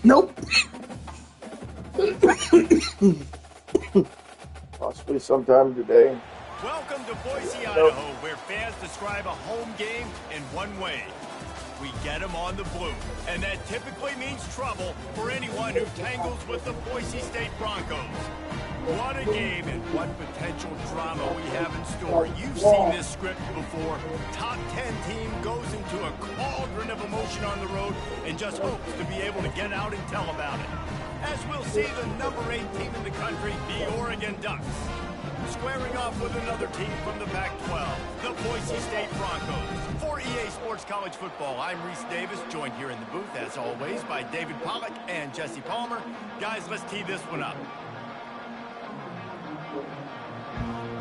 Nope. Possibly sometime today. Welcome to Boise, Idaho, where fans describe a home game in one way. We get them on the blue, and that typically means trouble for anyone who tangles with the Boise State Broncos. What a game and what potential drama we have in store. You've seen this script before. Top 10 team goes into a cauldron of emotion on the road and just hopes to be able to get out and tell about it. As we'll see the number 8 team in the country, the Oregon Ducks, squaring off with another team from the Pac-12, the Boise State Broncos. For EA Sports College Football, I'm Reese Davis, joined here in the booth, as always, by David Pollack and Jesse Palmer. Guys, let's tee this one up.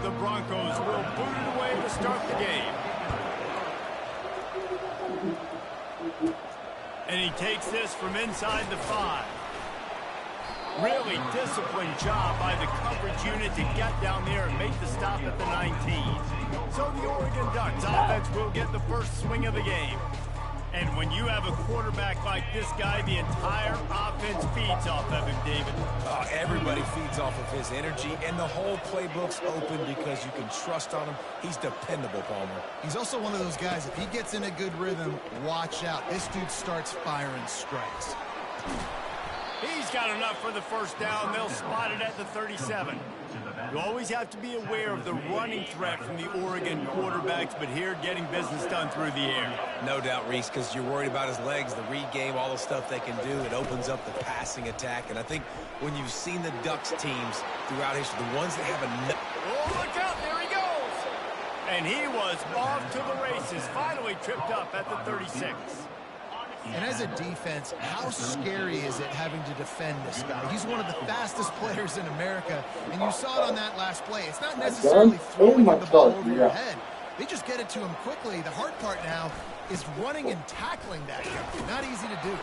The Broncos will boot it away to start the game. And he takes this from inside the 5. Really disciplined job by the coverage unit to get down there and make the stop at the 19. So the Oregon Ducks offense will get the first swing of the game. And when you have a quarterback like this guy, the entire offense feeds off of him, David. Everybody feeds off of his energy, and the whole playbook's open because you can trust on him. He's dependable, Palmer. He's also one of those guys, if he gets in a good rhythm, watch out. This dude starts firing strikes. He's got enough for the first down. They'll spot it at the 37. You always have to be aware of the running threat from the Oregon quarterbacks, but here getting business done through the air. No doubt, Reese, because you're worried about his legs, the read game, all the stuff they can do. It opens up the passing attack. And I think when you've seen the Ducks teams throughout history, the ones that have a... Oh, look out, there he goes! And he was off to the races, finally tripped up at the 36. And as a defense, how scary is it having to defend this guy? He's one of the fastest players in America, and you saw it on that last play. It's not necessarily throwing the ball over your head. They just get it to him quickly. The hard part now is running and tackling that guy. Not easy to do.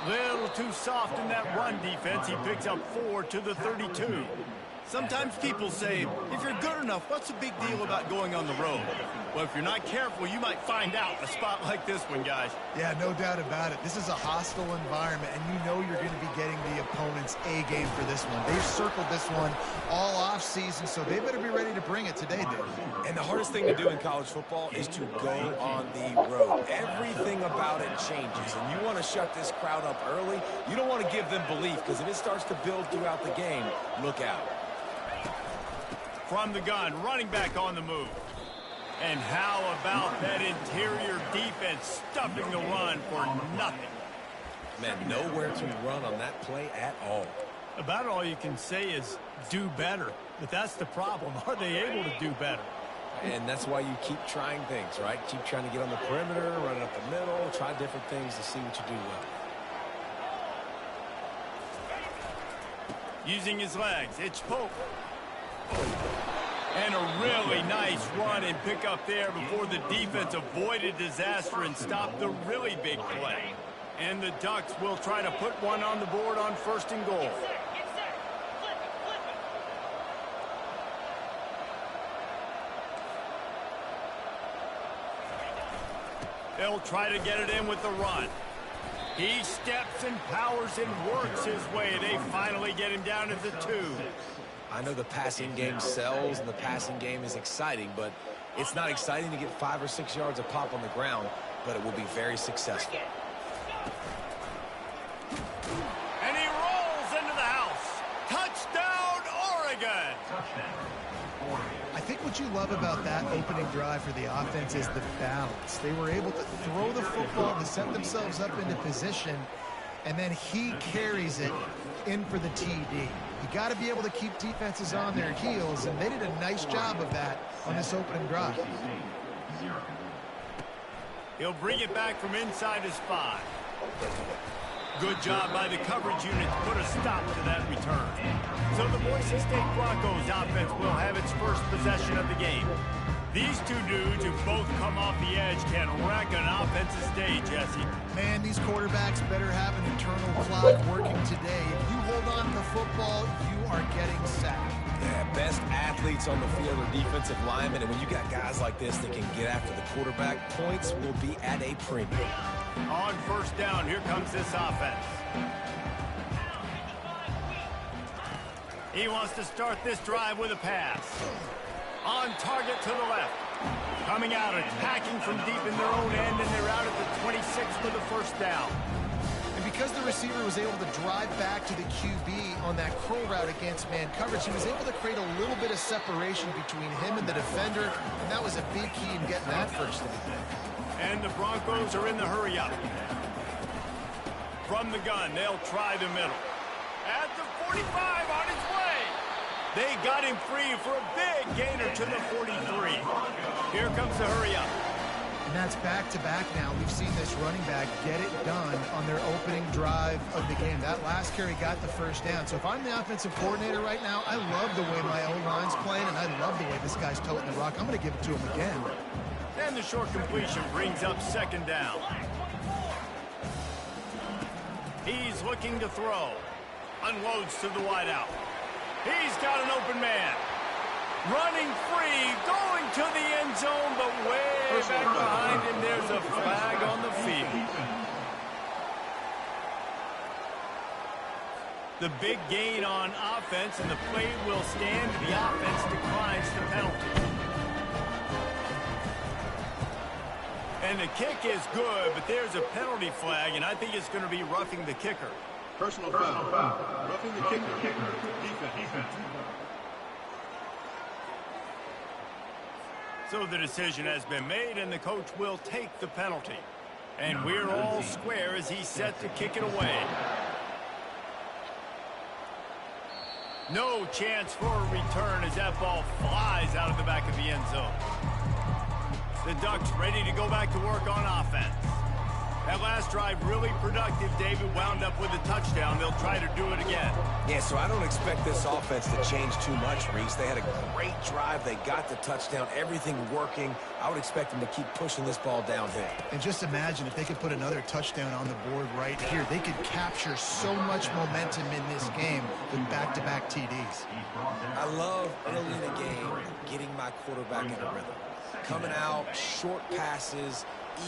Little too soft in that run defense. He picks up 4 to the 32. Sometimes people say, if you're good enough, what's the big deal about going on the road? Well, if you're not careful, you might find out in a spot like this one, guys. Yeah, no doubt about it. This is a hostile environment, and you know you're going to be getting the opponent's A game for this one. They've circled this one all off season, so they better be ready to bring it today, Dave. And the hardest thing to do in college football is to go on the road. Everything about it changes, and you want to shut this crowd up early. You don't want to give them belief, because if it starts to build throughout the game, look out. From the gun, running back on the move. And how about that interior defense stuffing the run for nothing? Man, nowhere to run on that play at all. About all you can say is do better. But that's the problem. Are they able to do better? And that's why you keep trying things, right? Keep trying to get on the perimeter, running up the middle, try different things to see what you do well. Using his legs, it's Pope. And a really nice run and pick up there before the defense avoided disaster and stopped the really big play. And the Ducks will try to put one on the board on 1st and goal. They'll try to get it in with the run. He steps and powers and works his way. They finally get him down at the 2. I know the passing game sells and the passing game is exciting, but it's not exciting to get 5 or 6 yards of pop on the ground, but it will be very successful. And he rolls into the house. Touchdown, Oregon! I think what you love about that opening drive for the offense is the balance. They were able to throw the football to set themselves up into position, and then he carries it in for the TD. You got to be able to keep defenses on their heels, and they did a nice job of that on this opening drive. He'll bring it back from inside his 5. Good job by the coverage unit to put a stop to that return. So the Boise State Broncos offense will have its first possession of the game. These two dudes who both come off the edge can wreck an offensive stage, Jesse. Man, these quarterbacks better have an internal clock working today. If you hold on to the football, you are getting sacked. Yeah, best athletes on the field are defensive linemen, and when you got guys like this that can get after the quarterback, points will be at a premium. On first down, here comes this offense. He wants to start this drive with a pass. On target to the left. Coming out, attacking from deep in their own end, and they're out at the 26 for the first down. And because the receiver was able to drive back to the QB on that curl route against man coverage, he was able to create a little bit of separation between him and the defender, and that was a big key in getting that first down. And the Broncos are in the hurry up. From the gun, they'll try the middle. At the 45, on his way. They got him free for a big gainer to the 43. Here comes the hurry up. And that's back-to-back now. We've seen this running back get it done on their opening drive of the game. That last carry got the first down. So if I'm the offensive coordinator right now, I love the way my O-line's playing, and I love the way this guy's toting the rock. I'm going to give it to him again. And the short completion brings up second down. He's looking to throw. Unloads to the wideout. He's got an open man. Running free, going to the end zone, but way back behind him, there's a flag on the field. The big gain on offense, and the play will stand. The offense declines the penalty. And the kick is good, but there's a penalty flag, and I think it's going to be roughing the kicker. Personal foul. Roughing the kicker. Defense. So the decision has been made, and the coach will take the penalty. And we're all square as he's set to kick it away. No chance for a return as that ball flies out of the back of the end zone. The Ducks ready to go back to work on offense. That last drive really productive. David wound up with a touchdown. They'll try to do it again. Yeah, so I don't expect this offense to change too much, Reese. They had a great drive. They got the touchdown. Everything working. I would expect them to keep pushing this ball downhill. And just imagine if they could put another touchdown on the board right here. They could capture so much momentum in this game with back-to-back TDs. I love early in the game getting my quarterback in a rhythm. Coming out, short passes,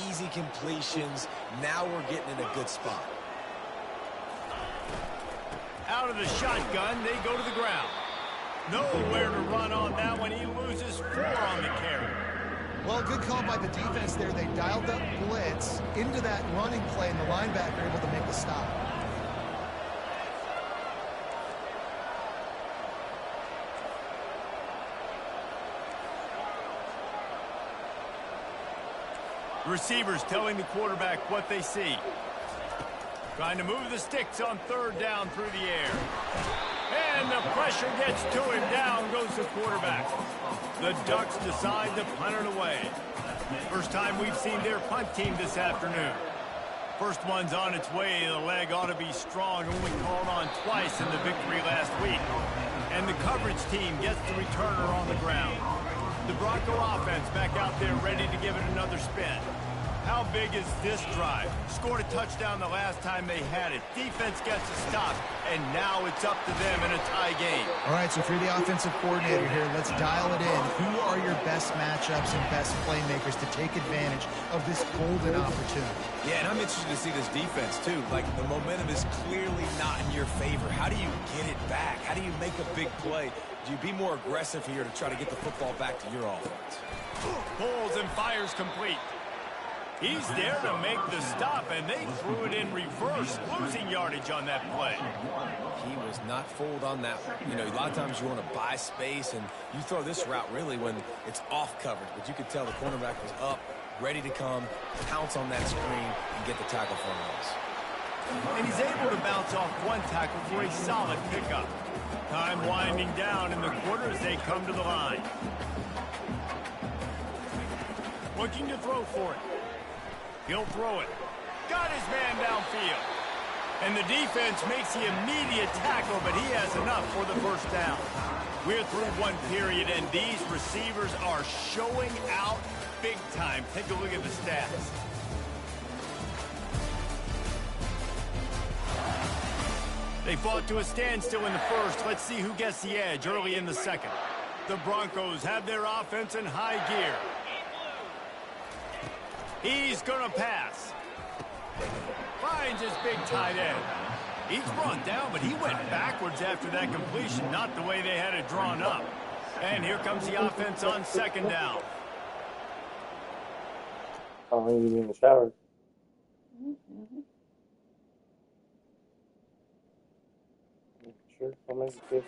easy completions. Now we're getting in a good spot. Out of the shotgun, they go to the ground. Nowhere to run on that one. He loses 4 on the carry. Well, good call by the defense there. They dialed up blitz into that running play, and the linebacker able to make the stop. Receivers telling the quarterback what they see. Trying to move the sticks on third down through the air. And the pressure gets to him. Down goes the quarterback. The Ducks decide to punt it away. First time we've seen their punt team this afternoon. First one's on its way. The leg ought to be strong. Only called on twice in the victory last week. And the coverage team gets the returner on the ground. The Bronco offense back out there ready to give it another spin. How big is this drive? Scored a touchdown the last time they had it. Defense gets a stop, and now it's up to them in a tie game. All right, so if you're the offensive coordinator here, let's dial it in. Who are your best matchups and best playmakers to take advantage of this golden opportunity? Yeah, and I'm interested to see this defense, too. Like, the momentum is clearly not in your favor. How do you get it back? How do you make a big play? Do you be more aggressive here to try to get the football back to your offense? Pulls and fires complete. He's there to make the stop, and they threw it in reverse, losing yardage on that play. He was not fooled on that one. You know, a lot of times you want to buy space, and you throw this route really when it's off coverage. But you could tell the cornerback was up, ready to come, pounce on that screen, and get the tackle for a loss. And he's able to bounce off one tackle for a solid pickup. Time winding down in the quarter as they come to the line. Looking to throw for it. He'll throw it. Got his man downfield. And the defense makes the immediate tackle, but he has enough for the first down. We're through one period, and these receivers are showing out big time. Take a look at the stats. They fought to a standstill in the first. Let's see who gets the edge early in the second. The Broncos have their offense in high gear. He's going to pass. Finds his big tight end. He's brought down, but he went backwards after that completion, not the way they had it drawn up. And here comes the offense on second down. Oh, maybe in the shower. Sure, I'll make this.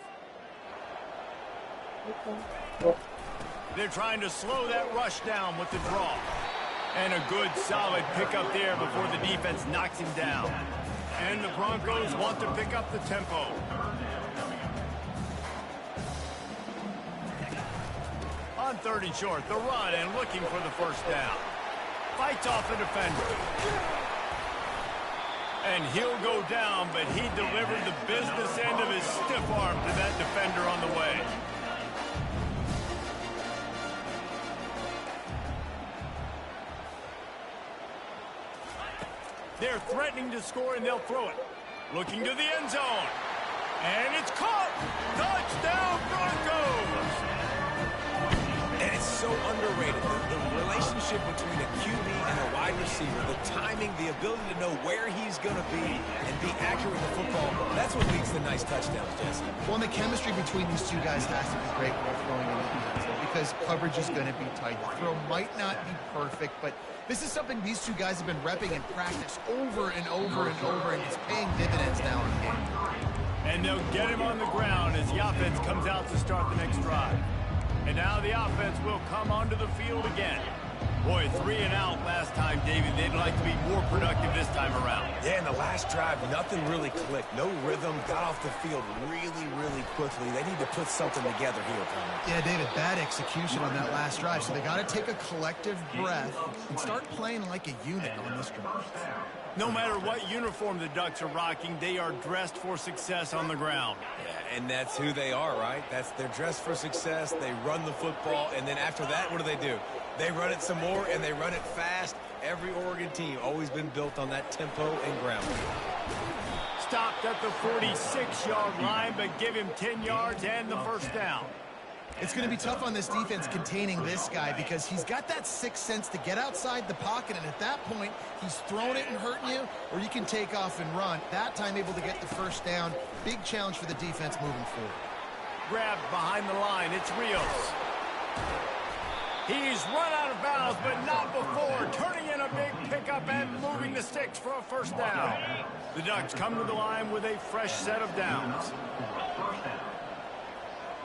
They're trying to slow that rush down with the draw. And a good, solid pickup there before the defense knocks him down. And the Broncos want to pick up the tempo. On 3rd and short, the run and looking for the first down. Fights off the defender. And he'll go down, but he delivered the business end of his stiff arm to that defender on the way. They're threatening to score, and they'll throw it. Looking to the end zone. And it's caught! Touchdown, Broncos! And it's so underrated. The relationship between a QB and a wide receiver, the timing, the ability to know where he's going to be and be accurate with the football, that's what leads to nice touchdowns, Jesse. Well, and the chemistry between these two guys has to be great when they're throwing it in, because coverage is going to be tight. The throw might not be perfect, but this is something these two guys have been repping in practice over and over and over, and it's paying dividends now in the game. And they'll get him on the ground as the offense comes out to start the next drive. And now the offense will come onto the field again. Boy, 3 and out last time, David. They'd like to be more productive this time around. Yeah, in the last drive, nothing really clicked. No rhythm, got off the field really, really quickly. They need to put something together here, Palmer. Yeah, David, bad execution on that last drive. So they got to take a collective breath and start playing like a unit on this drive. No matter what uniform the Ducks are rocking, they are dressed for success on the ground. Yeah, and that's who they are, right? They're dressed for success. They run the football, and then after that, what do? They run it some more, and they run it fast. Every Oregon team always been built on that tempo and ground. Stopped at the 46-yard line, but give him 10 yards and the first down. It's going to be tough on this defense containing this guy because he's got that sixth sense to get outside the pocket, and at that point, he's throwing it and hurting you, or you can take off and run. That time able to get the first down. Big challenge for the defense moving forward. Grabbed behind the line. It's Rios. He's run out of bounds, but not before. Turning in a big pickup and moving the sticks for a first down. The Ducks come to the line with a fresh set of downs.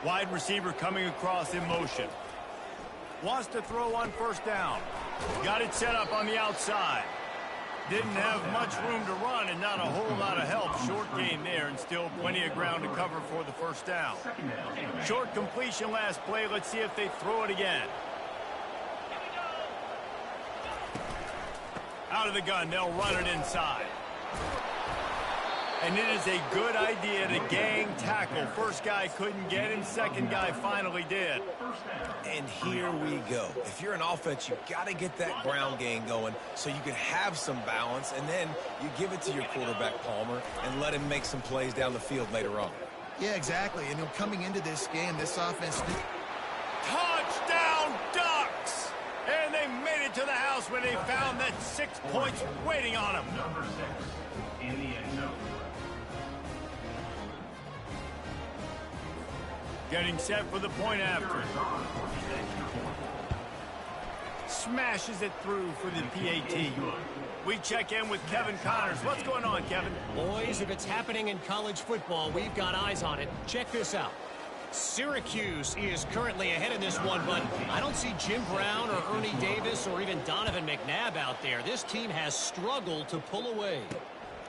Wide receiver coming across in motion. Wants to throw on first down. Got it set up on the outside. Didn't have much room to run and not a whole lot of help. Short gain there and still plenty of ground to cover for the first down. Short completion last play. Let's see if they throw it again. Out of the gun, they'll run it inside. And it is a good idea to gang tackle. First guy couldn't get him, second guy finally did. And here we go. If you're an offense, you've got to get that ground game going so you can have some balance, and then you give it to your quarterback, Palmer, and let him make some plays down the field later on. Yeah, exactly. And coming into this game, this offense... Touchdown, Ducks! And they made it to the house when they found that 6 points waiting on them. In the end zone. Getting set for the point after. Smashes it through for the PAT. We check in with Kevin Connors. What's going on, Kevin? Boys, if it's happening in college football, we've got eyes on it. Check this out. Syracuse is currently ahead in this one, but I don't see Jim Brown or Ernie Davis or even Donovan McNabb out there. This team has struggled to pull away.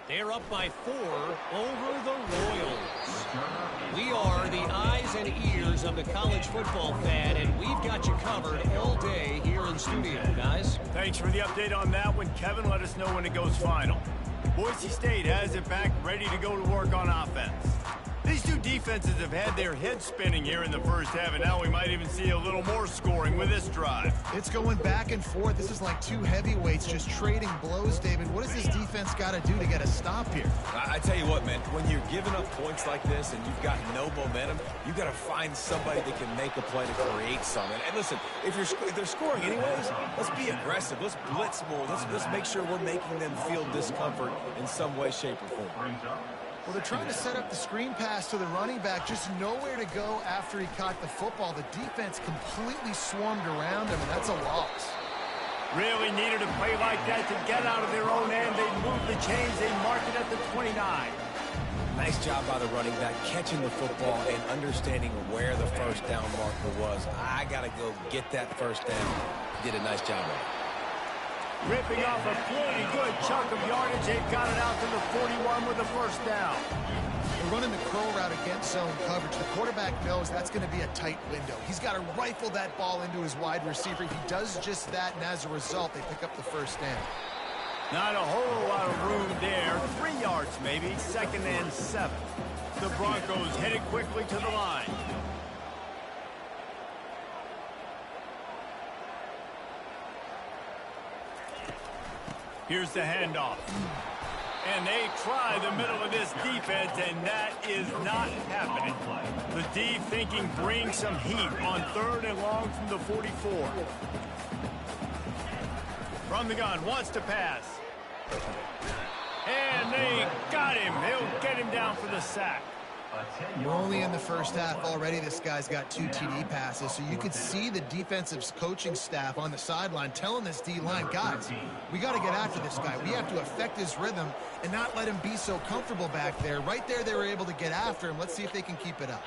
They're up by 4 over the Royals. We are the eyes and ears of the college football fan, and we've got you covered all day here in studio, guys. Thanks for the update on that one, Kevin. Let us know when it goes final. Boise State has it back, ready to go to work on offense. These two defenses have had their heads spinning here in the first half, and now we might even see a little more scoring with this drive. It's going back and forth. This is like two heavyweights just trading blows, David. What does this defense got to do to get a stop here? I tell you what, man, when you're giving up points like this and you've got no momentum, you got to find somebody that can make a play to create something. And listen, if they're scoring anyways, let's be aggressive. Let's blitz more. Let's make sure we're making them feel discomfort in some way, shape, or form. Well, they're trying to set up the screen pass to the running back, just nowhere to go after he caught the football. The defense completely swarmed around him, and that's a loss. Really needed a play like that to get out of their own end. They moved the chains. They marked it at the 29. Nice job by the running back catching the football and understanding where the first down marker was. I got to go get that first down. He did a nice job of it. Ripping off a pretty good chunk of yardage. They've got it out to the 41 with the first down. They're running the curl route against zone coverage. The quarterback knows that's going to be a tight window. He's got to rifle that ball into his wide receiver. He does just that, and as a result, they pick up the first down. Not a whole lot of room there. 3 yards maybe. 2nd and 7. The Broncos headed quickly to the line. Here's the handoff. And they try the middle of this defense, and that is not happening. The D thinking bring some heat on 3rd and long from the 44. From the gun, wants to pass. And they got him. They'll get him down for the sack. We're only in the first half already. This guy's got 2 TD passes, so you could see the defensive coaching staff on the sideline telling this D-line, guys, we got to get after this guy. We have to affect his rhythm and not let him be so comfortable back there. Right there, they were able to get after him. Let's see if they can keep it up.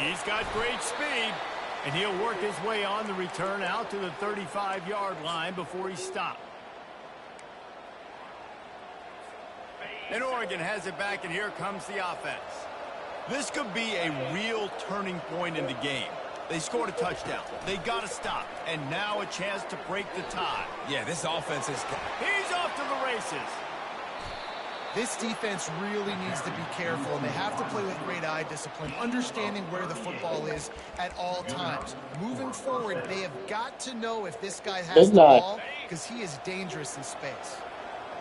He's got great speed, and he'll work his way on the return out to the 35-yard line before he stopped. And Oregon has it back, and here comes the offense. This could be a real turning point in the game. They scored a touchdown. They got to stop, and now a chance to break the tie. Yeah, this offense is... He's off to the races. This defense really needs to be careful, and they have to play with great eye discipline, understanding where the football is at all times. Moving forward, they have got to know if this guy has the ball, because he is dangerous in space.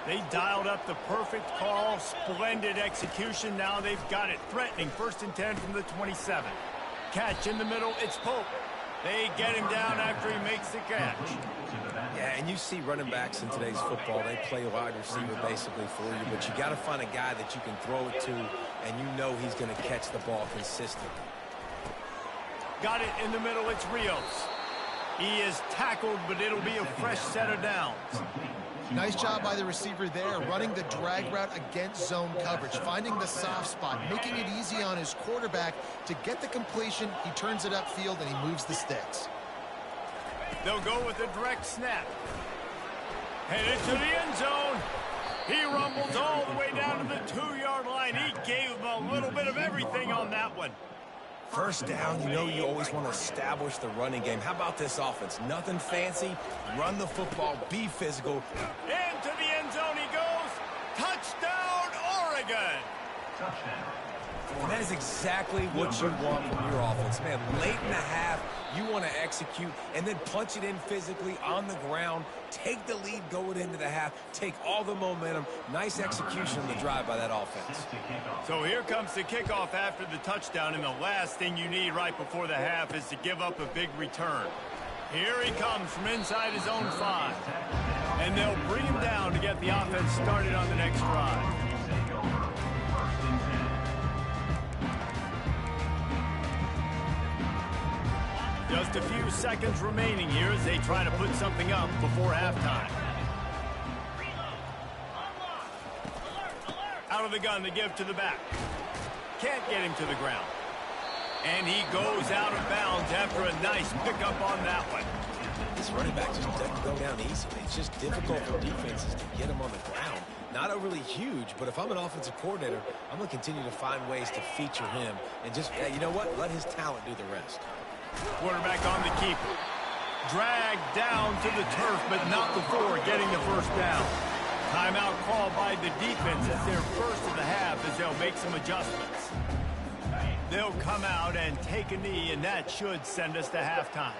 They dialed up the perfect call. Splendid execution. Now they've got it. Threatening 1st and 10 from the 27. Catch in the middle. It's Pope. They get him down after he makes the catch. Yeah, and you see running backs in today's football, they play wide receiver basically for you, but you got to find a guy that you can throw it to, and you know he's going to catch the ball consistently. Got it in the middle. It's Rios. He is tackled, but it'll be a fresh set of downs. Nice job by the receiver there, running the drag route against zone coverage, finding the soft spot, making it easy on his quarterback to get the completion. He turns it upfield, and he moves the sticks. They'll go with a direct snap. Headed to the end zone. He rumbles all the way down to the 2-yard line. He gave him a little bit of everything on that one. First down, you know you always want to establish the running game. How about this offense? Nothing fancy. Run the football. Be physical. Into the end zone he goes. Touchdown, Oregon. Touchdown. And that is exactly what you want from your offense. Man, late in the half, you want to execute and then punch it in physically on the ground. Take the lead going into the half. Take all the momentum. Nice execution on the drive by that offense. So here comes the kickoff after the touchdown, and the last thing you need right before the half is to give up a big return. Here he comes from inside his own 5. And they'll bring him down to get the offense started on the next drive. Just a few seconds remaining here as they try to put something up before halftime. Out of the gun, they give to the back. Can't get him to the ground. And he goes out of bounds after a nice pickup on that one. This running back just doesn't go down easily. It's just difficult for defenses to get him on the ground. Not overly huge, but if I'm an offensive coordinator, I'm going to continue to find ways to feature him. And just, you know what? Let his talent do the rest. Quarterback on the keeper. Dragged down to the turf, but not before getting the first down. Timeout called by the defense. It's their first of the half as they'll make some adjustments. They'll come out and take a knee, and that should send us to halftime.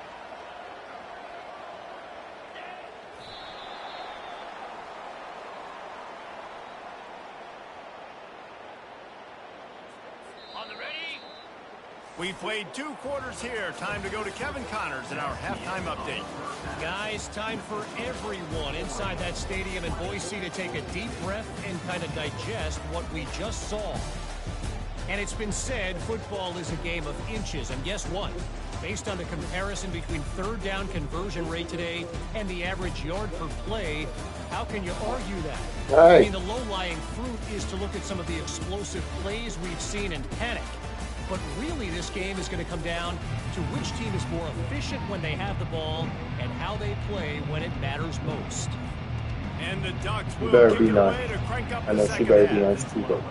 We played 2 quarters here. Time to go to Kevin Connors in our halftime update. Guys, time for everyone inside that stadium in Boise to take a deep breath and kind of digest what we just saw. And it's been said football is a game of inches. And guess what? Based on the comparison between third down conversion rate today and the average yard per play, how can you argue that? Right. I mean, the low-lying fruit is to look at some of the explosive plays we've seen and panic. But really, this game is going to come down to which team is more efficient when they have the ball and how they play when it matters most. And the Ducks will better kick be it nice. away to crank up I the know she second better half. be nice too, though.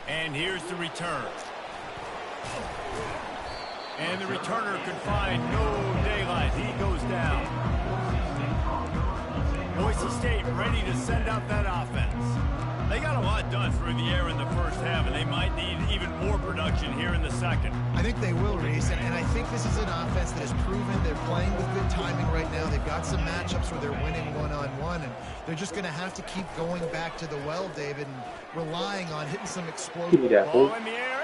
And here's the return. And the returner could find no daylight. He goes down. Boise State ready to send out that offense. They got a lot done through the air in the first half, and they might need even more production here in the second. I think they will, Reese, and I think this is an offense that has proven they're playing with good timing right now. They've got some matchups where they're winning one-on-one, and they're just going to have to keep going back to the well, David, and relying on hitting some explosive. Ball in the air,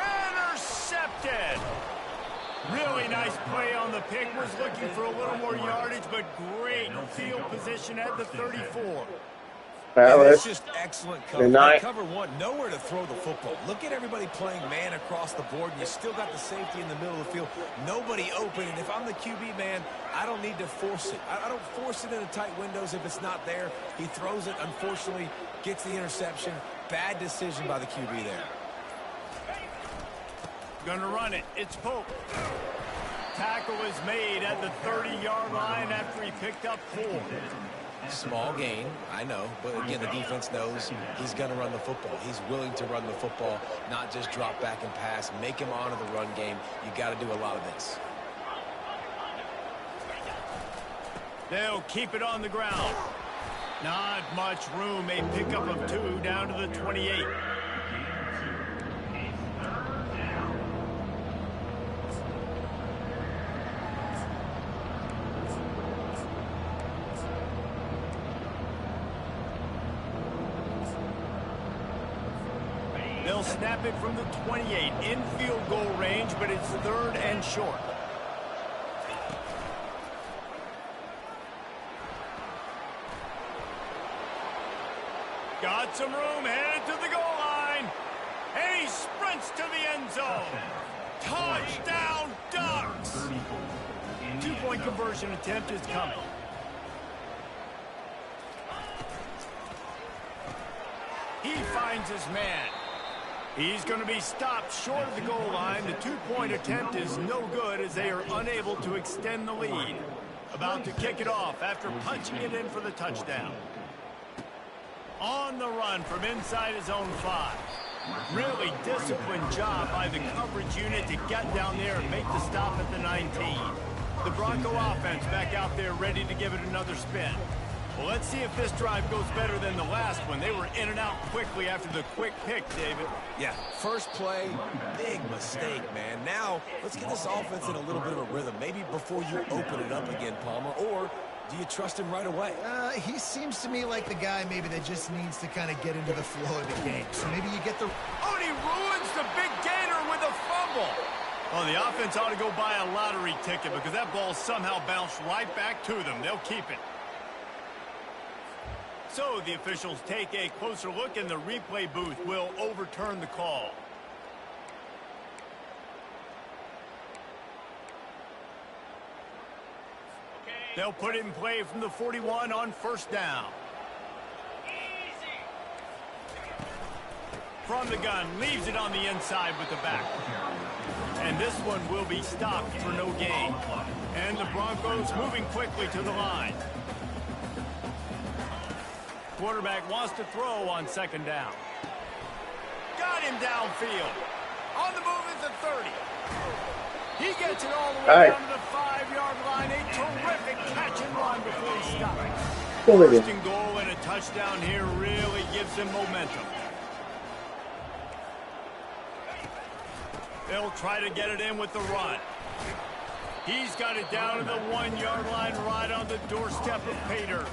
intercepted! Really nice play on the pick. Was looking for a little more yardage, but great field position at the 34. It's just excellent cover. Tonight. Cover one, nowhere to throw the football. Look at everybody playing man across the board, and you still got the safety in the middle of the field. Nobody open, and if I'm the QB, man, I don't need to force it. I don't force it into tight windows if it's not there. He throws it, unfortunately, gets the interception. Bad decision by the QB there. Gonna run it. It's Pope. Tackle is made at the 30-yard line after he picked up 4. Small gain, I know, but again, the defense knows he's going to run the football. He's willing to run the football, not just drop back and pass, make him honor the run game. You got to do a lot of this. They'll keep it on the ground. Not much room. A pickup of 2 down to the 28. They'll snap it from the 28 in field goal range, but it's 3rd and short. Got some room, headed to the goal line. And he sprints to the end zone. Touchdown, Ducks! 2-point conversion attempt is coming. He finds his man. He's going to be stopped short of the goal line. The 2-point attempt is no good as they are unable to extend the lead. About to kick it off after punching it in for the touchdown. On the run from inside his own 5. Really disciplined job by the coverage unit to get down there and make the stop at the 19. The Bronco offense back out there ready to give it another spin. Well, let's see if this drive goes better than the last one. They were in and out quickly after the quick pick, David. Yeah, first play, big mistake, man. Now, let's get this offense in a little bit of a rhythm. Maybe before you open it up again, Palmer, or do you trust him right away? He seems to me like the guy maybe that just needs to kind of get into the flow of the game. So maybe you get the... Oh, and he ruins the big gainer with a fumble. Oh, the offense ought to go buy a lottery ticket because that ball somehow bounced right back to them. They'll keep it. So the officials take a closer look, and the replay booth will overturn the call. They'll put it in play from the 41 on 1st down. From the gun, leaves it on the inside with the back. And this one will be stopped for no gain. And the Broncos moving quickly to the line. Quarterback wants to throw on 2nd down. Got him downfield. On the move is the 30. He gets it all the way down to the 5-yard line. A terrific catch Fill it First in. and goal and a touchdown here really gives him momentum. They'll try to get it in with the run. He's got it down to the 1-yard line right on the doorstep of Pater.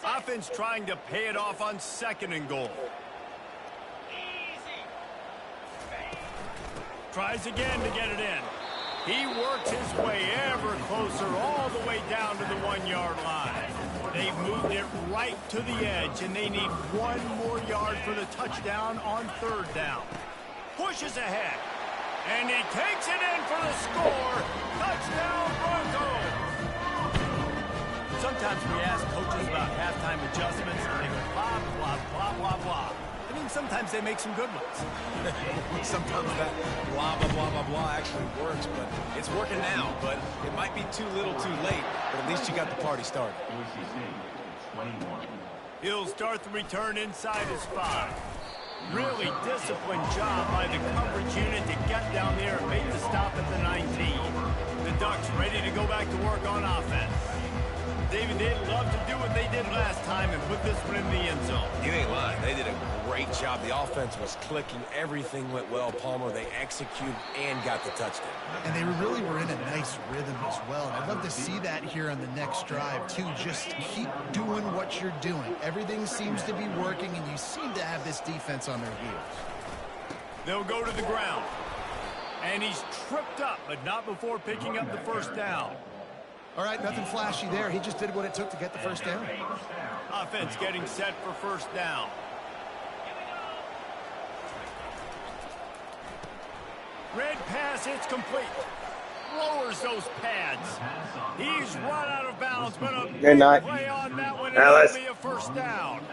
Offense trying to pay it off on 2nd and goal. Tries again to get it in. He works his way ever closer all the way down to the 1-yard line. They've moved it right to the edge, and they need 1 more yard for the touchdown on 3rd down. Pushes ahead, and he takes it in for the score. Touchdown, Broncos! Sometimes we ask coaches about halftime adjustments, and they go blah, blah, blah, blah, blah. I mean, sometimes they make some good ones. Sometimes that blah, blah, blah, blah, blah actually works, but it's working now. But it might be too little too late, but at least you got the party started. He'll start the return inside his 5. Really disciplined job by the coverage unit to get down there and make the stop at the 19. The Ducks ready to go back to work on offense. David, they'd love to do what they did last time and put this one in the end zone. You ain't lying. They did a great job. The offense was clicking. Everything went well, Palmer. They executed and got the touchdown. And they really were in a nice rhythm as well. And I'd love to see that here on the next drive, too. Just keep doing what you're doing. Everything seems to be working, and you seem to have this defense on their heels. They'll go to the ground. And he's tripped up, but not before picking up the 1st down. All right, nothing flashy there. He just did what it took to get the 1st down. Offense getting set for 1st down. Red pass, it's complete. Lowers those pads. He's run out of bounds, but a big play on that one, and it'll be a 1st down.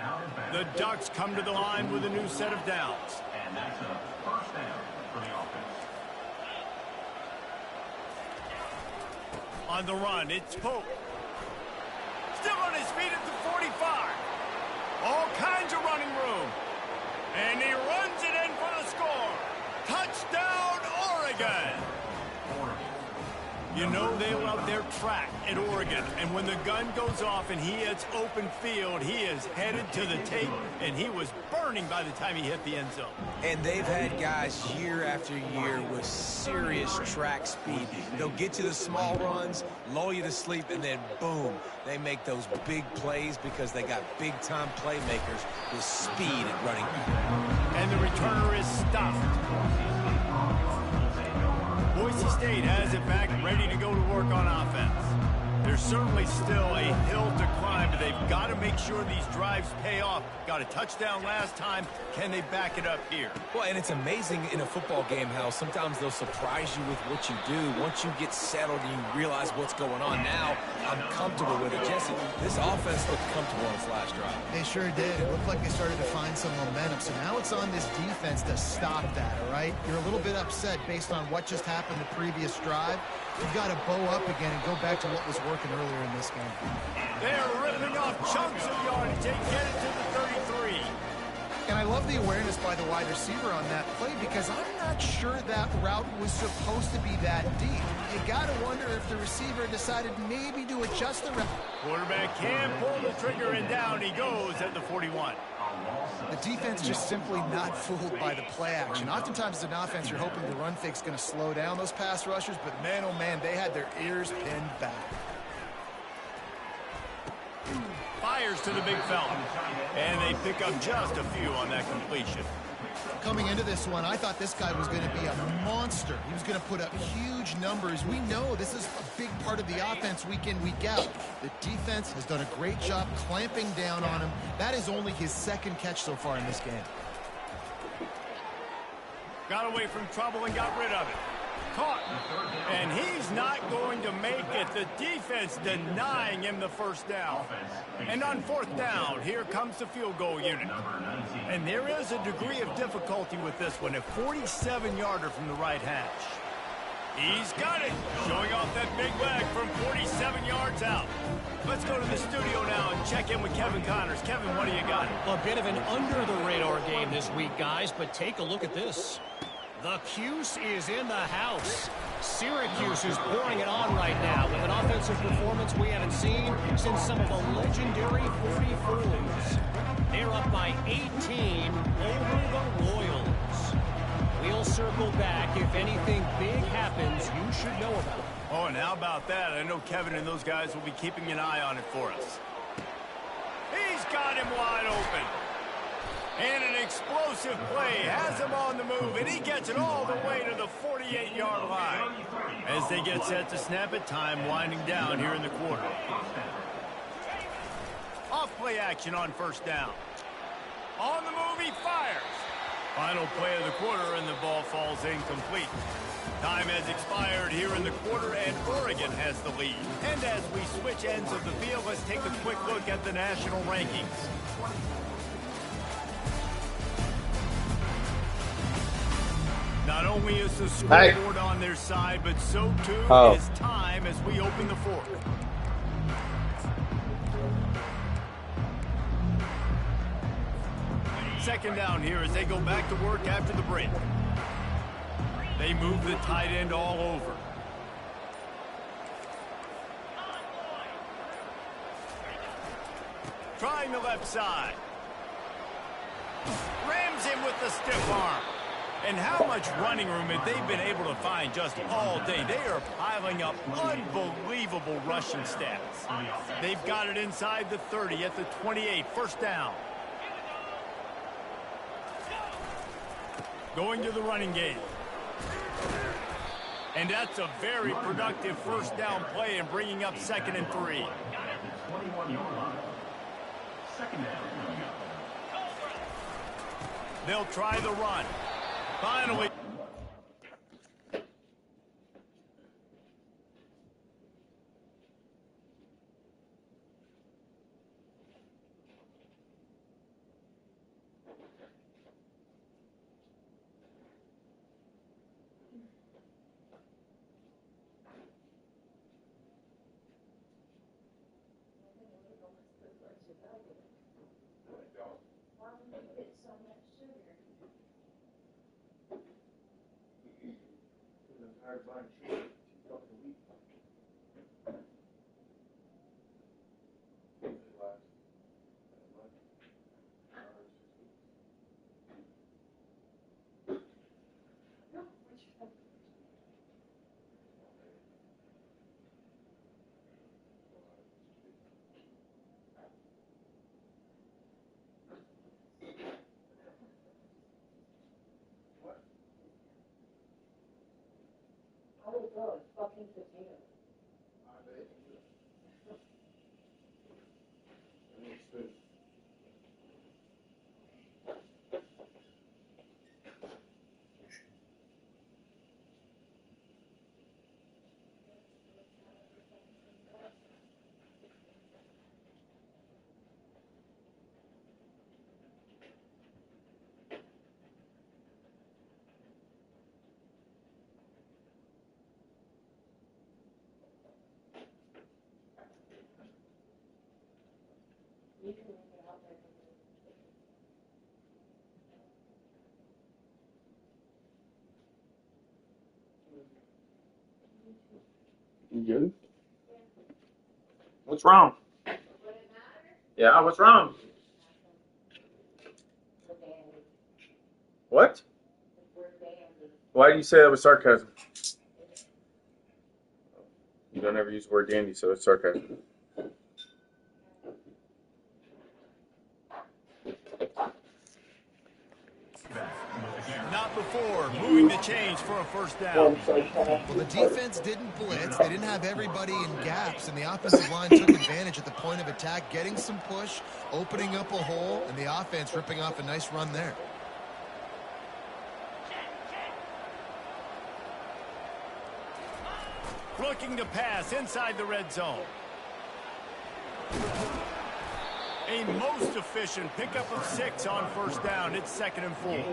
The Ducks come to the line with a new set of downs. And that's a 1st down for the offense. On the run, it's Pope. Still on his feet at the 45. All kinds of running room. And he runs it in for the score. Touchdown, Oregon. You know they love their track at Oregon. And when the gun goes off and he hits open field, he is headed to the tape, and he was burning by the time he hit the end zone. And they've had guys year after year with serious track speed. They'll get to the small runs, lull you to sleep, and then boom, they make those big plays because they got big-time playmakers with speed at running back. And the returner is stopped. Boise State has it back, ready to go to work on offense. There's certainly still a hill to climb, but they've got to make sure these drives pay off. Got a touchdown last time. Can they back it up here? Well, and it's amazing in a football game how sometimes they'll surprise you with what you do. Once you get settled and you realize what's going on now, I'm comfortable with it. Jesse, this offense looked comfortable on its last drive. They sure did. It looked like they started to find some momentum. So now it's on this defense to stop that, all right? You're a little bit upset based on what just happened the previous drive. You've got to bow up again and go back to what was working earlier in this game. They're ripping off chunks of yardage. They get it to the 33. And I love the awareness by the wide receiver on that play because I'm not sure that route was supposed to be that deep. You got to wonder if the receiver decided maybe to adjust the route. Quarterback can pull the trigger, and down he goes at the 41. The defense just simply not fooled by the play action. Oftentimes as an offense, you're hoping the run fake's going to slow down those pass rushers, but man, oh man, they had their ears pinned back. Fires to the big fella. And they pick up just a few on that completion. Coming into this one, I thought this guy was going to be a monster. He was going to put up huge numbers. We know this is a big part of the offense week in, week out. The defense has done a great job clamping down on him. That is only his 2nd catch so far in this game. Got away from trouble and got rid of it. Caught. And he's not going to make it. The defense denying him the 1st down. And on 4th down, here comes the field goal unit. And there is a degree of difficulty with this one. A 47-yarder from the right hash. He's got it. Showing off that big leg from 47 yards out. Let's go to the studio now and check in with Kevin Connors. Kevin, what do you got? A bit of an under-the-radar game this week, guys, but take a look at this. The Cuse is in the house. Syracuse is pouring it on right now with an offensive performance we haven't seen since some of the legendary 44s. They're up by 18 over the Royals. We'll circle back. If anything big happens, you should know about it. Oh, and how about that? I know Kevin and those guys will be keeping an eye on it for us. He's got him wide open. And an explosive play has him on the move, and he gets it all the way to the 48-yard line. As they get set to snap it, time winding down here in the quarter. Off-play action on first down. On the move, he fires. Final play of the quarter, and the ball falls incomplete. Time has expired here in the quarter, and Oregon has the lead. And as we switch ends of the field, let's take a quick look at the national rankings. Not only is the scoreboard on their side, but so too is time as we open the fourth. Second down here as they go back to work after the break. They move the tight end all over. Trying the left side. Rams him with the stiff arm. And how much running room have they been able to find just all day? They are piling up unbelievable rushing stats. They've got it inside the 30 at the 28. First down. Going to the running game. And that's a very productive first down play and bringing up 2nd and 3. They'll try the run. Finally. You good? What's wrong? Yeah, what's wrong? What? Why do you say that with sarcasm? You don't ever use the word dandy, so it's sarcasm. Not before. Moving the chains for a first down. Well, the defense didn't blitz. They didn't have everybody in gaps, and the offensive line took advantage at the point of attack, getting some push, opening up a hole, and the offense ripping off a nice run there. Looking to pass inside the red zone. A most efficient pickup of 6 on first down. It's 2nd and 4.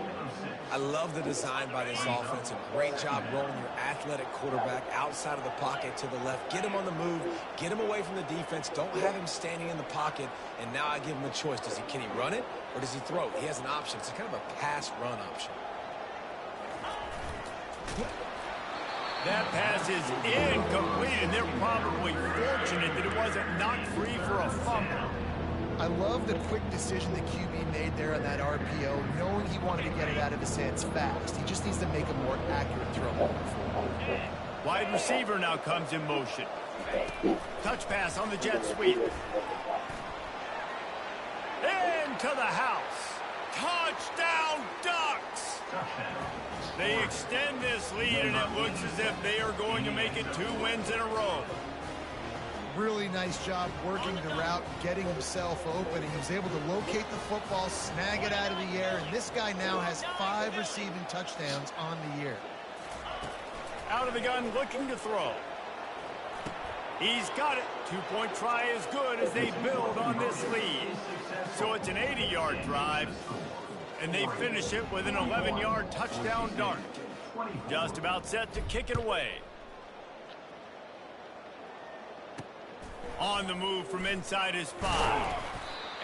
I love the design by this offense. A great job rolling your athletic quarterback outside of the pocket to the left. Get him on the move. Get him away from the defense. Don't have him standing in the pocket. And now I give him a choice. Can he run it or does he throw it? He has an option. It's kind of a pass-run option. That pass is incomplete, and they're probably fortunate that it wasn't knocked free for a fumble. I love the quick decision the QB made there on that RPO, knowing he wanted to get it out of his hands fast. He just needs to make a more accurate throw. Wide receiver now comes in motion. Touch pass on the jet sweep. Into the house. Touchdown Ducks! They extend this lead, and it looks as if they are going to make it 2 wins in a row. Really nice job working the route, getting himself open, and he was able to locate the football, snag it out of the air, and this guy now has 5 receiving touchdowns on the year. Out of the gun, looking to throw. He's got it. 2-point try is good as they build on this lead. So it's an 80-yard drive, and they finish it with an 11-yard touchdown dart. Just about set to kick it away. On the move from inside his 5.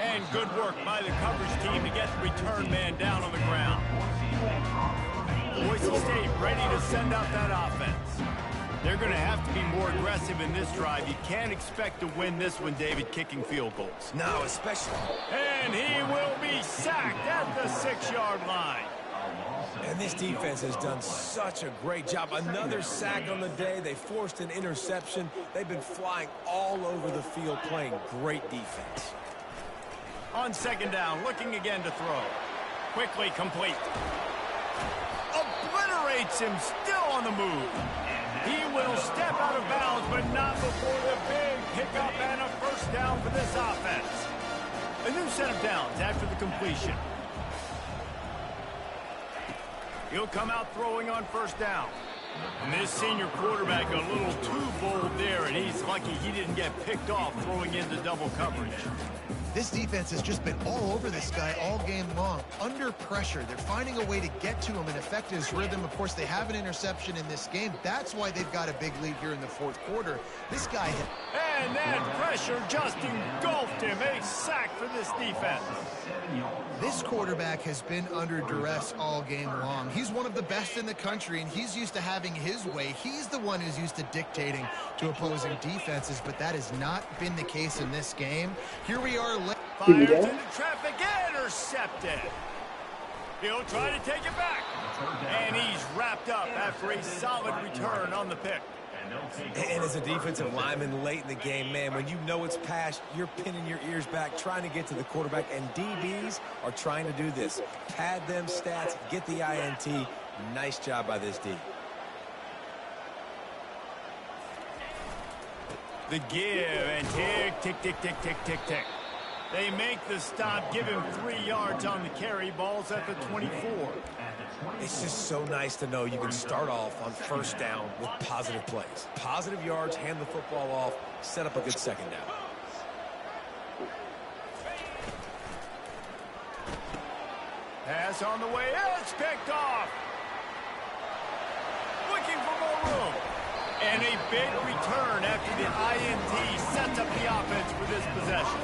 And good work by the coverage team to get the return man down on the ground. Boise State ready to send out that offense. They're going to have to be more aggressive in this drive. You can't expect to win this one, David, kicking field goals. No, especially. And he will be sacked at the 6-yard line. And this defense has done such a great job. Another sack on the day. They forced an interception. They've been flying all over the field, playing great defense. On 2nd down, looking again to throw. Quickly complete. Obliterates him, still on the move. He will step out of bounds, but not before the big pickup and a 1st down for this offense. A new set of downs after the completion. He'll come out throwing on 1st down. And this senior quarterback a little too bold there, and he's lucky he didn't get picked off throwing into double coverage. This defense has just been all over this guy all game long. Under pressure, they're finding a way to get to him and affect his rhythm. Of course, they have an interception in this game. That's why they've got a big lead here in the 4th quarter. This guy hit. And that pressure just engulfed him. A sack for this defense. This quarterback has been under duress all game long. He's one of the best in the country, and he's used to having his way. He's the one who's used to dictating to opposing defenses, but that has not been the case in this game. Here we are. Fires into traffic, intercepted. He'll try to take it back. And he's wrapped up after a solid return on the pick. And as a defensive lineman late in the game, man, when you know it's past, you're pinning your ears back, trying to get to the quarterback, and DBs are trying to do this. Pad them stats, get the INT. Nice job by this D. The give and tick, tick, tick, tick, tick, tick, tick. They make the stop, give him 3 yards on the carry. Ball's at the 24. It's just so nice to know you can start off on 1st down with positive plays. Positive yards, hand the football off, set up a good 2nd down. Pass on the way, it's picked off. Looking for more room. And a big return after the INT sets up the offense for this possession.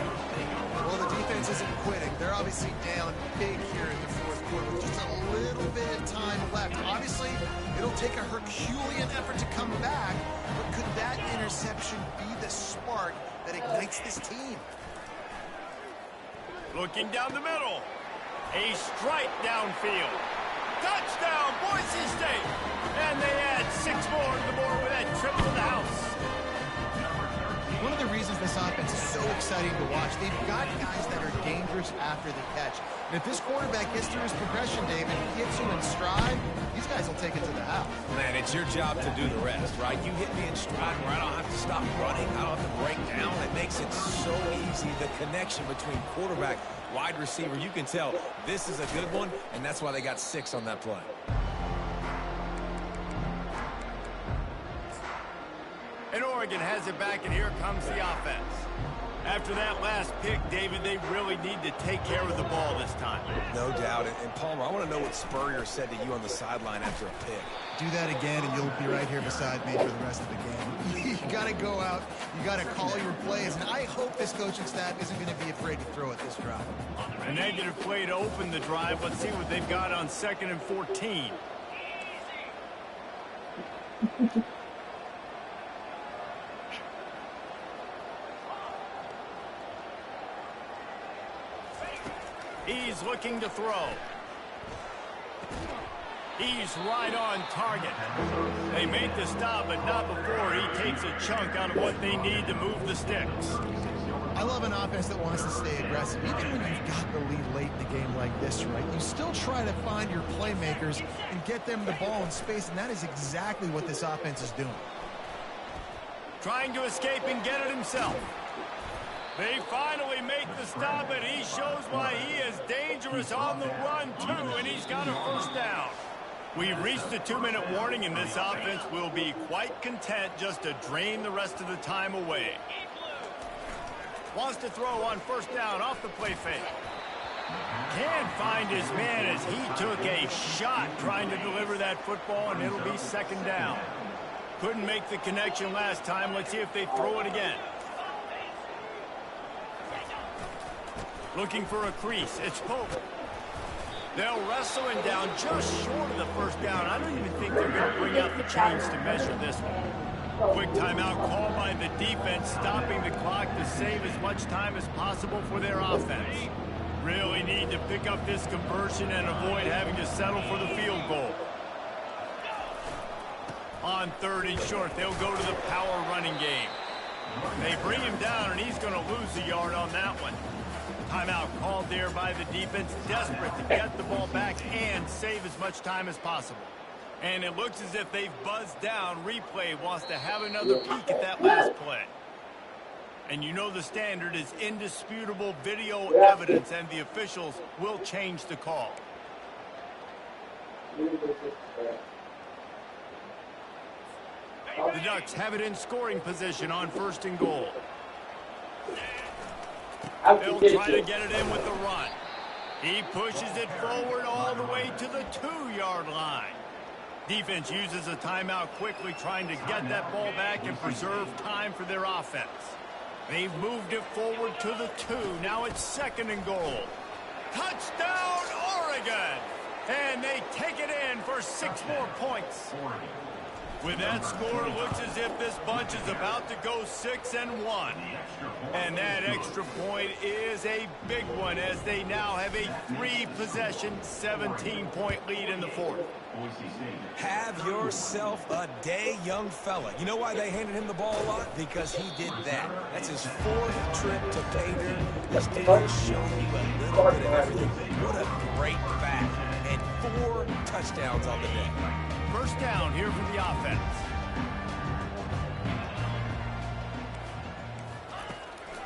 Well, the defense isn't quitting. They're obviously down big here in the 4th quarter with just a little bit of time left. Obviously, it'll take a Herculean effort to come back, but could that interception be the spark that ignites this team? Looking down the middle. A strike downfield. Touchdown, Boise State. And they add 6 more to the board with that trip to the house. One of the reasons this offense is so exciting to watch, they've got guys that are dangerous after the catch. And if this quarterback gets through his progression, David, he hits you in stride, these guys will take it to the house. Man, it's your job to do the rest, right? You hit me in stride where I don't have to stop running. I don't have to break down. It makes it so easy, the connection between quarterback, wide receiver. You can tell this is a good one, and that's why they got 6 on that play. And Oregon has it back, and here comes the offense. After that last pick, David, they really need to take care of the ball this time. No doubt. And Palmer, I want to know what Spurrier said to you on the sideline after a pick. Do that again, and you'll be right here beside me for the rest of the game. You got to go out. You got to call your plays. And I hope this coaching staff isn't going to be afraid to throw at this drive. A negative play to open the drive. Let's see what they've got on 2nd and 14. He's looking to throw. He's right on target. They make the stop, but not before he takes a chunk out of what they need to move the sticks. I love an offense that wants to stay aggressive. Even when you've got the lead late in the game like this, right, you still try to find your playmakers and get them the ball in space, and that is exactly what this offense is doing. Trying to escape and get it himself. They finally make the stop, and he shows why he is dangerous on the run, too, and he's got a first down. We've reached the 2-minute warning, and this offense will be quite content just to drain the rest of the time away. Wants to throw on first down off the play fake. Can't find his man as he took a shot trying to deliver that football, and it'll be second down. Couldn't make the connection last time. Let's see if they throw it again. Looking for a crease. It's Pope. They'll wrestle him down just short of the first down. I don't even think they're going to bring out the chains to measure this one. Quick timeout called by the defense, stopping the clock to save as much time as possible for their offense. Really need to pick up this conversion and avoid having to settle for the field goal. On 3rd and short, they'll go to the power running game. They bring him down, and he's going to lose a yard on that one. Timeout called there by the defense, desperate to get the ball back and save as much time as possible. And it looks as if they've buzzed down. Replay wants to have another peek at that last play. And you know the standard is indisputable video evidence, and the officials will change the call. The Ducks have it in scoring position on 1st and goal. They'll try to get it in with the run. He pushes it forward all the way to the 2-yard line. Defense uses a timeout quickly, trying to get that ball back and preserve time for their offense. They've moved it forward to the 2. Now it's 2nd and goal. Touchdown, Oregon! And they take it in for 6 more points. With that score, it looks as if this bunch is about to go 6-1. And that extra point is a big one, as they now have a 3-possession, 17-point lead in the 4th. Have yourself a day, young fella. You know why they handed him the ball a lot? Because he did that. That's his 4th trip to pay dirt. This dude has shown you a little bit of everything. What a great back. And 4 touchdowns on the day. First down here for the offense.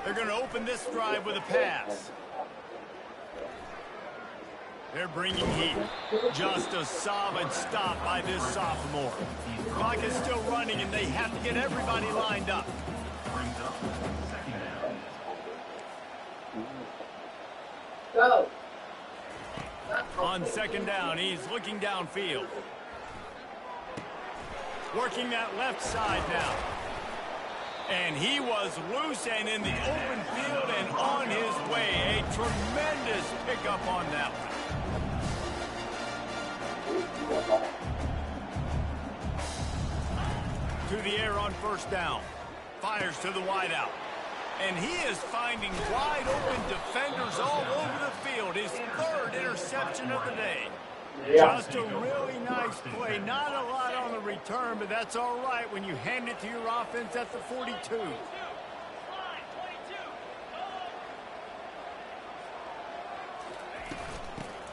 They're going to open this drive with a pass. They're bringing heat. Just a solid stop by this sophomore. Clock is still running, and they have to get everybody lined up. Go. On 2nd down, he's looking downfield. Working that left side now. And he was loose and in the open field and on his way. A tremendous pickup on that one. To the air on 1st down. Fires to the wideout. And he is finding wide open defenders all over the field. His 3rd interception of the day. Just a really nice play. Not a lot on the return, but that's all right when you hand it to your offense at the 42.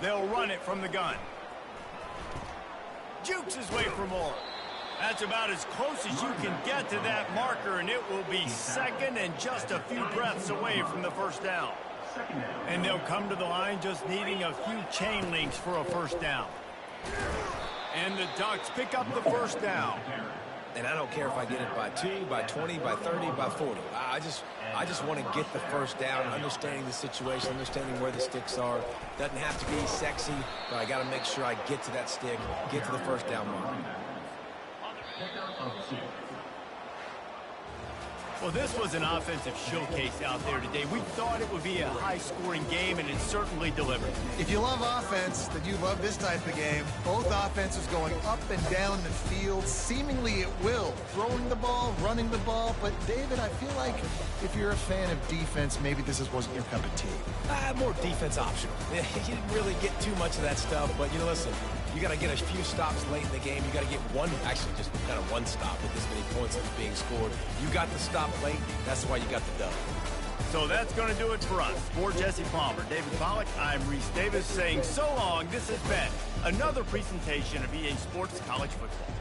They'll run it from the gun. Jukes his way for more. That's about as close as you can get to that marker, and it will be 2nd and just a few breaths away from the 1st down. And they'll come to the line just needing a few chain links for a 1st down. And the Ducks pick up the 1st down. And I don't care if I get it by 2, by 20, by 30, by 40. I just want to get the 1st down, understanding the situation, understanding where the sticks are. Doesn't have to be sexy, but I got to make sure I get to that stick, get to the 1st down mark. Well, this was an offensive showcase out there today. We thought it would be a high-scoring game, and it certainly delivered. If you love offense, then you love this type of game. Both offenses going up and down the field, seemingly at will. Throwing the ball, running the ball. But, David, I feel like if you're a fan of defense, maybe this wasn't your cup of tea. More defense optional. You didn't really get too much of that stuff, but, listen, you got to get a few stops late in the game. You got to get actually just kind of one stop with this many points that's being scored. You got the stop late. That's why you got the dub. So that's going to do it for us. For Jesse Palmer, David Pollack, I'm Reese Davis saying so long. This has been another presentation of EA Sports College Football.